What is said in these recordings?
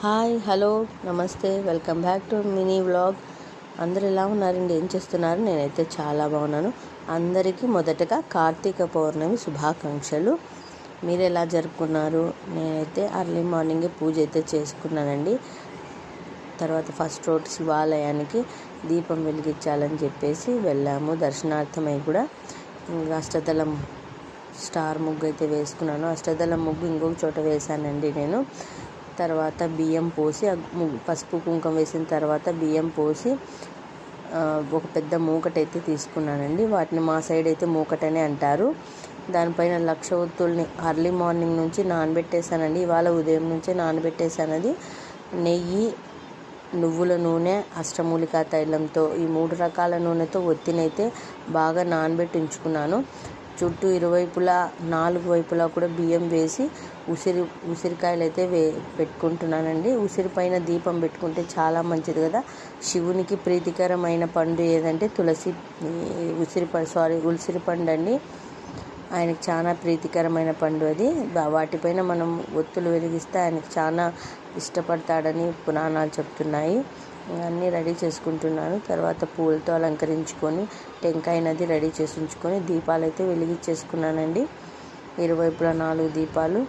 Hi hello నమస్తే welcome back to mini vlog. అందరు ఎలా ఉన్నారండి? ఏం చేస్తున్నారు? నేనైతే చాలా బాగున్నాను. అందరికీ మొదటగా కార్తీక పౌర్ణమి శుభాకాంక్షలు. మీరు ఎలా జరుపుకున్నారు? నేనైతే అర్లీ మార్నింగే పూజ అయితే చేసుకున్నానండి. తర్వాత ఫస్ట్ రోడ్ శివాలయానికి దీపం వెలిగించాలని చెప్పేసి వెళ్ళాము దర్శనార్థమై. కూడా అష్టదళం స్టార్ ముగ్గు అయితే వేసుకున్నాను. అష్టదళం ముగ్గు ఇంకొక చోట వేశానండి నేను. తర్వాత బియ్యం పోసి పసుపు కుంకుమ వేసిన తర్వాత బియ్యం పోసి ఒక పెద్ద మూకటైతే తీసుకున్నానండి. వాటిని మా సైడ్ అయితే మూకటనే అంటారు. దానిపైన లక్ష ఒత్తుల్ని అర్లీ మార్నింగ్ నుంచి నానబెట్టేశానండి. ఇవాళ ఉదయం నుంచే నానబెట్టేశానది. నెయ్యి, నువ్వుల నూనె, అష్టమూలికా తైలంతో ఈ 3 రకాల నూనెతో ఒత్తినైతే బాగా నానబెట్టి ఉంచుకున్నాను. చుట్టూ ఇరువైపులా 4 వైపులా కూడా బియ్యం వేసి ఉసిరికాయలు అయితే పెట్టుకుంటున్నానండి. ఉసిరి పైన దీపం పెట్టుకుంటే చాలా మంచిది కదా. శివునికి ప్రీతికరమైన పండు ఏదంటే ఉసిరి పండు అండి. ఆయనకి చాలా ప్రీతికరమైన పండు అది. వాటిపైన మనం ఒత్తులు వెలిగిస్తే ఆయనకి చాలా ఇష్టపడతాడని పురాణాలు చెప్తున్నాయి. అన్నీ రెడీ చేసుకుంటున్నాను. తర్వాత పూలతో అలంకరించుకొని టెంకాయ నది రెడీ చేసి ఉంచుకొని దీపాలు అయితే వెలిగించేసుకున్నానండి. ఇరువైపులా 4 దీపాలు.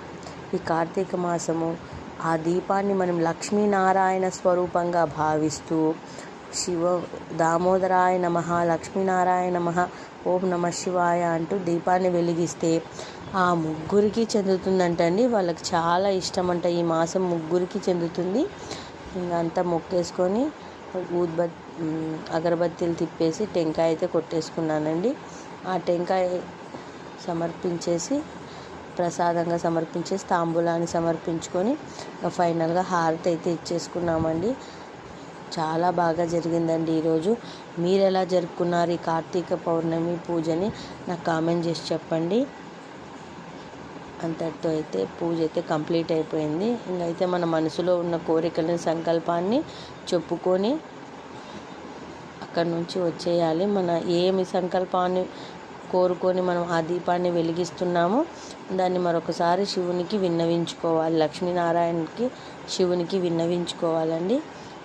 ఈ కార్తీక మాసము ఆ దీపాన్ని మనం లక్ష్మీనారాయణ స్వరూపంగా భావిస్తూ దామోదరాయ నమః, లక్ష్మీనారాయణ నమః, ఓం నమ శివాయ అంటూ దీపాన్ని వెలిగిస్తే ఆ ముగ్గురికి చెందుతుందంటండి. వాళ్ళకి చాలా ఇష్టం అంట. ఈ మాసం ముగ్గురికి చెందుతుంది. ఇంకా అంతా మొక్కేసుకొని అగరబత్తీలు తిప్పేసి టెంకాయ అయితే కొట్టేసుకున్నానండి. ఆ టెంకాయ సమర్పించేసి ప్రసాదంగా సమర్పించేసి తాంబూలాన్ని సమర్పించుకొని ఫైనల్గా హారతి అయితే ఇచ్చేసుకున్నామండి. చాలా బాగా జరిగిందండి ఈరోజు. మీరు ఎలా జరుపుకున్నారు ఈ కార్తీక పౌర్ణమి పూజని నాకు కామెంట్ చేసి చెప్పండి. అంతటితో అయితే పూజ అయితే కంప్లీట్ అయిపోయింది. ఇంకైతే మన మనసులో ఉన్న కోరికలని, సంకల్పాన్ని చెప్పుకొని అక్కడి నుంచి వచ్చేయాలి. మన ఏమి సంకల్పాన్ని కోరుకొని మనం ఆ దీపాన్ని వెలిగిస్తున్నామో దాన్ని మరొకసారి శివునికి విన్నవించుకోవాలి. లక్ష్మీనారాయణకి శివునికి విన్నవించుకోవాలండి.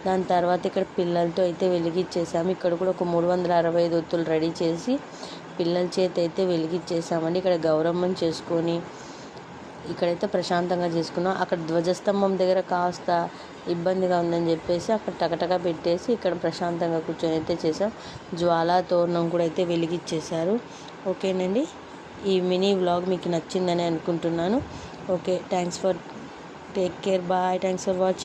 దాని తర్వాత ఇక్కడ పిల్లలతో అయితే వెలిగించేసాము. ఇక్కడ కూడా ఒక 365 ఒత్తులు రెడీ చేసి పిల్లల చేతి అయితే వెలిగించేసామండి. ఇక్కడ గౌరమ్మని చేసుకొని ఇక్కడైతే ప్రశాంతంగా చేసుకున్నాం. అక్కడ ధ్వజస్తంభం దగ్గర కాస్త ఇబ్బందిగా ఉందని చెప్పేసి అక్కడ టకటక పెట్టేసి ఇక్కడ ప్రశాంతంగా కూర్చొని అయితే చేసాం. జ్వాలా తోరణం కూడా అయితే వెలిగించేశారు. ఓకేనండి, ఈ మినీ వ్లాగ్ మీకు నచ్చిందని అనుకుంటున్నాను. Okay, take care, bye, thanks for watching.